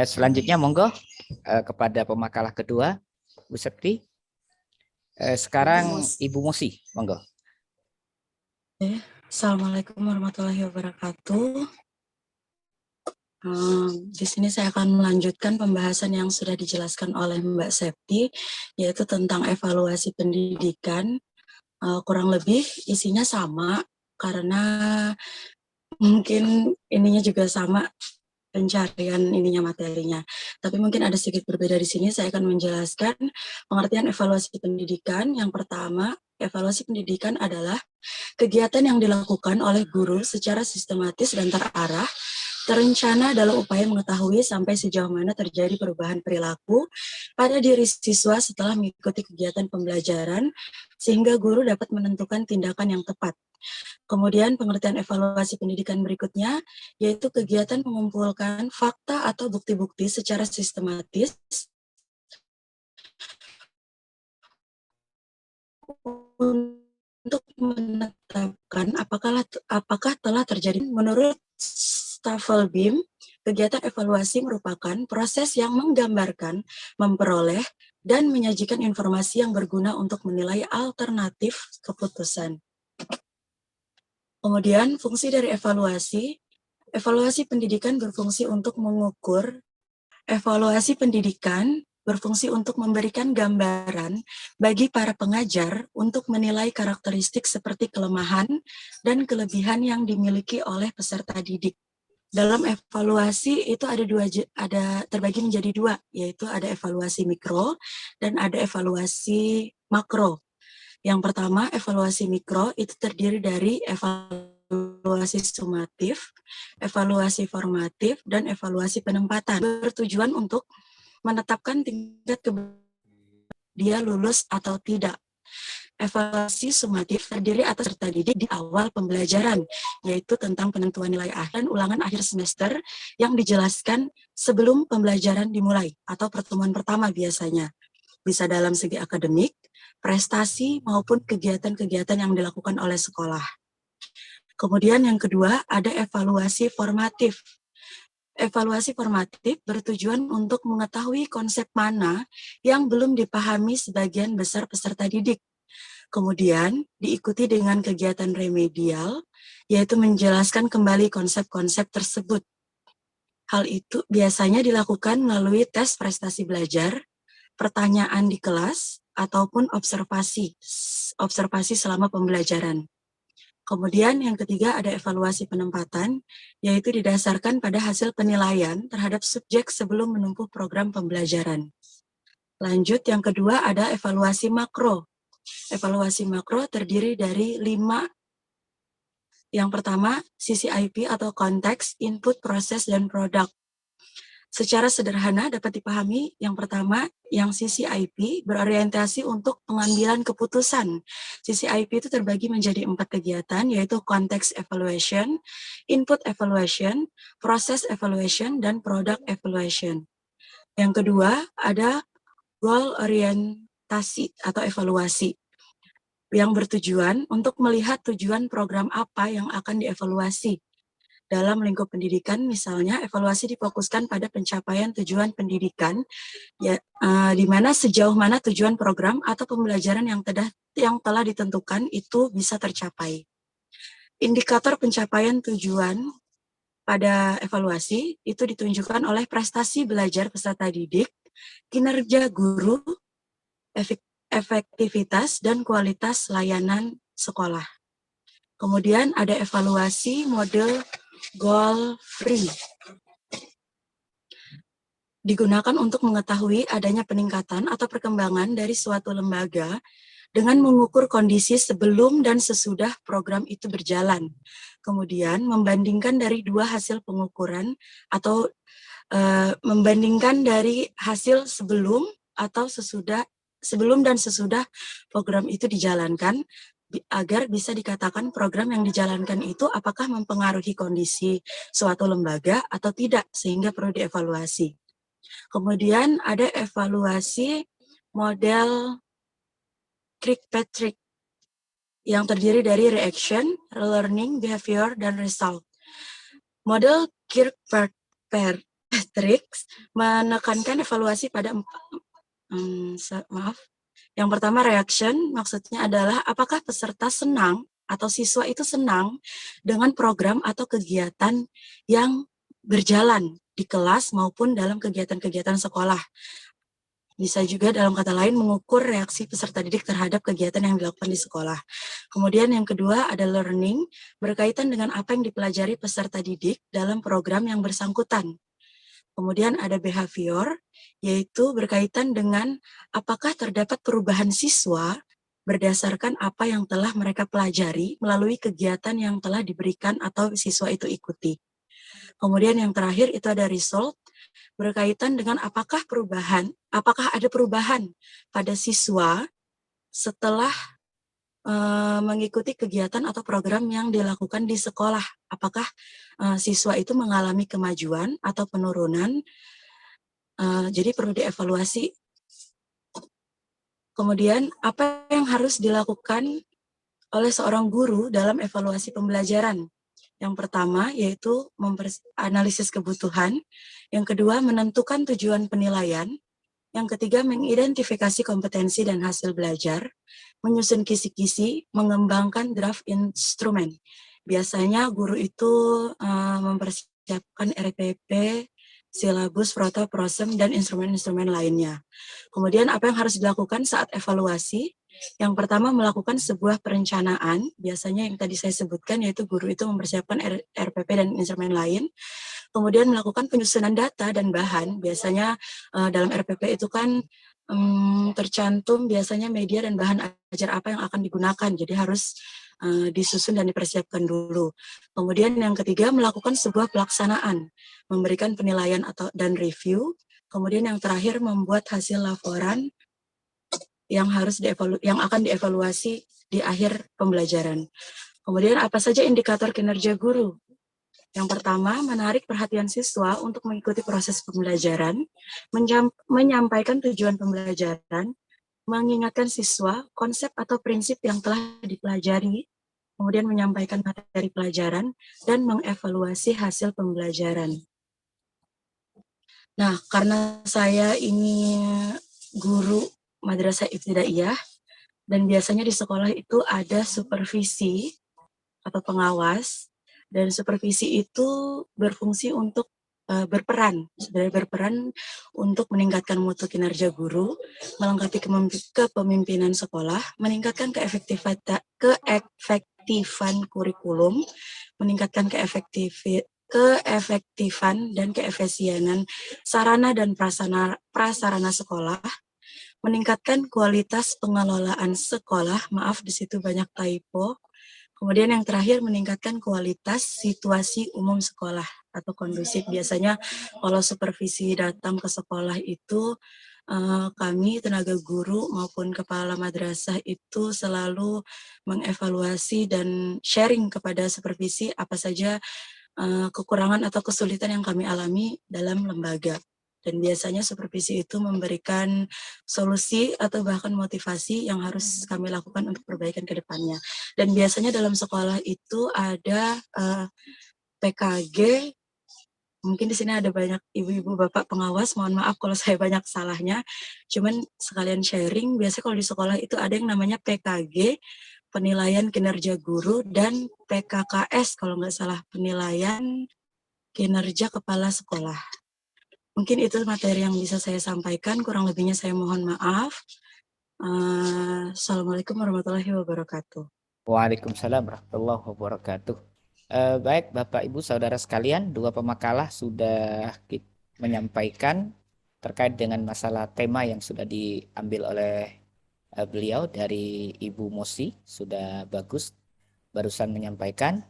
Selanjutnya monggo kepada pemakalah kedua, Bu Septi. Sekarang Ibu Musi, monggo. Assalamualaikum warahmatullahi wabarakatuh. Di sini saya akan melanjutkan pembahasan yang sudah dijelaskan oleh Mbak Septi, yaitu tentang evaluasi pendidikan. Kurang lebih isinya sama, karena mungkin ininya juga sama, pencarian ininya materinya. Tapi mungkin ada sedikit berbeda di sini. Saya akan menjelaskan pengertian evaluasi pendidikan. Yang pertama, evaluasi pendidikan adalah kegiatan yang dilakukan oleh guru secara sistematis dan terarah, terencana dalam upaya mengetahui sampai sejauh mana terjadi perubahan perilaku pada diri siswa setelah mengikuti kegiatan pembelajaran, sehingga guru dapat menentukan tindakan yang tepat. Kemudian pengertian evaluasi pendidikan berikutnya, yaitu kegiatan mengumpulkan fakta atau bukti-bukti secara sistematis untuk menetapkan apakah telah terjadi. Menurut Stafelbeam, kegiatan evaluasi merupakan proses yang menggambarkan, memperoleh, dan menyajikan informasi yang berguna untuk menilai alternatif keputusan. Kemudian fungsi dari evaluasi pendidikan berfungsi untuk mengukur, evaluasi pendidikan berfungsi untuk memberikan gambaran bagi para pengajar untuk menilai karakteristik seperti kelemahan dan kelebihan yang dimiliki oleh peserta didik. Dalam evaluasi itu ada terbagi menjadi dua, yaitu ada evaluasi mikro dan ada evaluasi makro. Yang pertama, evaluasi mikro itu terdiri dari evaluasi sumatif, evaluasi formatif, dan evaluasi penempatan. Bertujuan untuk menetapkan tingkat dia lulus atau tidak. Evaluasi sumatif terdiri atas peserta didik di awal pembelajaran, yaitu tentang penentuan nilai akhir dan ulangan akhir semester yang dijelaskan sebelum pembelajaran dimulai atau pertemuan pertama biasanya. Bisa dalam segi akademik, prestasi, maupun kegiatan-kegiatan yang dilakukan oleh sekolah. Kemudian yang kedua, ada evaluasi formatif. Evaluasi formatif bertujuan untuk mengetahui konsep mana yang belum dipahami sebagian besar peserta didik. Kemudian diikuti dengan kegiatan remedial, yaitu menjelaskan kembali konsep-konsep tersebut. Hal itu biasanya dilakukan melalui tes prestasi belajar, pertanyaan di kelas, ataupun observasi selama pembelajaran. Kemudian yang ketiga ada evaluasi penempatan, yaitu didasarkan pada hasil penilaian terhadap subjek sebelum menempuh program pembelajaran. Lanjut, yang kedua ada evaluasi makro. Evaluasi makro terdiri dari 5. Yang pertama, CCIP atau konteks, input, proses, dan produk. Secara sederhana dapat dipahami, yang pertama, yang CCIP berorientasi untuk pengambilan keputusan. CCIP itu terbagi menjadi 4 kegiatan, yaitu konteks evaluation, input evaluation, proses evaluation, dan product evaluation. Yang kedua, ada goal orientasi atau evaluasi, yang bertujuan untuk melihat tujuan program apa yang akan dievaluasi. Dalam lingkup pendidikan, misalnya, evaluasi difokuskan pada pencapaian tujuan pendidikan, ya, di mana sejauh mana tujuan program atau pembelajaran yang telah ditentukan itu bisa tercapai. Indikator pencapaian tujuan pada evaluasi itu ditunjukkan oleh prestasi belajar peserta didik, kinerja guru, efektivitas, dan kualitas layanan sekolah. Kemudian ada evaluasi model goal free. Digunakan untuk mengetahui adanya peningkatan atau perkembangan dari suatu lembaga dengan mengukur kondisi sebelum dan sesudah program itu berjalan. Kemudian membandingkan dari dua hasil pengukuran atau membandingkan dari hasil sebelum dan sesudah program itu dijalankan, agar bisa dikatakan program yang dijalankan itu apakah mempengaruhi kondisi suatu lembaga atau tidak, sehingga perlu dievaluasi. Kemudian ada evaluasi model Kirkpatrick yang terdiri dari reaction, learning, behavior, dan result. Model Kirkpatrick matriks menekankan evaluasi pada yang pertama reaction, maksudnya adalah apakah peserta senang atau siswa itu senang dengan program atau kegiatan yang berjalan di kelas maupun dalam kegiatan-kegiatan sekolah. Bisa juga dalam kata lain mengukur reaksi peserta didik terhadap kegiatan yang dilakukan di sekolah. Kemudian yang kedua ada learning, berkaitan dengan apa yang dipelajari peserta didik dalam program yang bersangkutan. Kemudian ada behavior, yaitu berkaitan dengan apakah terdapat perubahan siswa berdasarkan apa yang telah mereka pelajari melalui kegiatan yang telah diberikan atau siswa itu ikuti. Kemudian yang terakhir itu ada result, berkaitan dengan apakah ada perubahan pada siswa setelah mengikuti kegiatan atau program yang dilakukan di sekolah. Apakah siswa itu mengalami kemajuan atau penurunan, jadi perlu dievaluasi. Kemudian apa yang harus dilakukan oleh seorang guru dalam evaluasi pembelajaran? Yang pertama yaitu analisis kebutuhan, yang kedua menentukan tujuan penilaian, yang ketiga mengidentifikasi kompetensi dan hasil belajar, menyusun kisi-kisi, mengembangkan draft instrumen. Biasanya guru itu mempersiapkan RPP, silabus, proto, prosem, dan instrumen-instrumen lainnya. Kemudian apa yang harus dilakukan saat evaluasi? Yang pertama melakukan sebuah perencanaan, biasanya yang tadi saya sebutkan yaitu guru itu mempersiapkan RPP dan instrumen lain. Kemudian melakukan penyusunan data dan bahan, biasanya dalam RPP itu kan tercantum biasanya media dan bahan ajar apa yang akan digunakan, jadi harus disusun dan dipersiapkan dulu. Kemudian yang ketiga melakukan sebuah pelaksanaan, memberikan penilaian dan review. Kemudian yang terakhir membuat hasil laporan yang akan dievaluasi di akhir pembelajaran. Kemudian apa saja indikator kinerja guru? Yang pertama, menarik perhatian siswa untuk mengikuti proses pembelajaran, menyampaikan tujuan pembelajaran, mengingatkan siswa konsep atau prinsip yang telah dipelajari, kemudian menyampaikan materi pelajaran, dan mengevaluasi hasil pembelajaran. Nah, karena saya ini guru madrasah ibtidaiyah, dan biasanya di sekolah itu ada supervisi atau pengawas, dan supervisi itu berfungsi untuk berperan untuk meningkatkan mutu kinerja guru, melengkapi kepemimpinan sekolah, meningkatkan keefektifan kurikulum, meningkatkan keefektifan dan keefisienan sarana dan prasarana sekolah, meningkatkan kualitas pengelolaan sekolah, maaf di situ banyak typo. Kemudian yang terakhir meningkatkan kualitas situasi umum sekolah atau kondusif. Biasanya kalau supervisi datang ke sekolah itu kami tenaga guru maupun kepala madrasah itu selalu mengevaluasi dan sharing kepada supervisi apa saja kekurangan atau kesulitan yang kami alami dalam lembaga. Dan biasanya supervisi itu memberikan solusi atau bahkan motivasi yang harus kami lakukan untuk perbaikan ke depannya. Dan biasanya dalam sekolah itu ada PKG, mungkin di sini ada banyak ibu-ibu bapak pengawas, mohon maaf kalau saya banyak salahnya, cuman sekalian sharing, biasanya kalau di sekolah itu ada yang namanya PKG, penilaian kinerja guru, dan PKKS kalau nggak salah, penilaian kinerja kepala sekolah. Mungkin itu materi yang bisa saya sampaikan, kurang lebihnya saya mohon maaf. Assalamualaikum warahmatullahi wabarakatuh. Waalaikumsalam warahmatullahi wabarakatuh. Baik Bapak Ibu Saudara sekalian, dua pemakalah sudah menyampaikan terkait dengan masalah tema yang sudah diambil oleh beliau dari Ibu Mosi, sudah bagus barusan menyampaikan.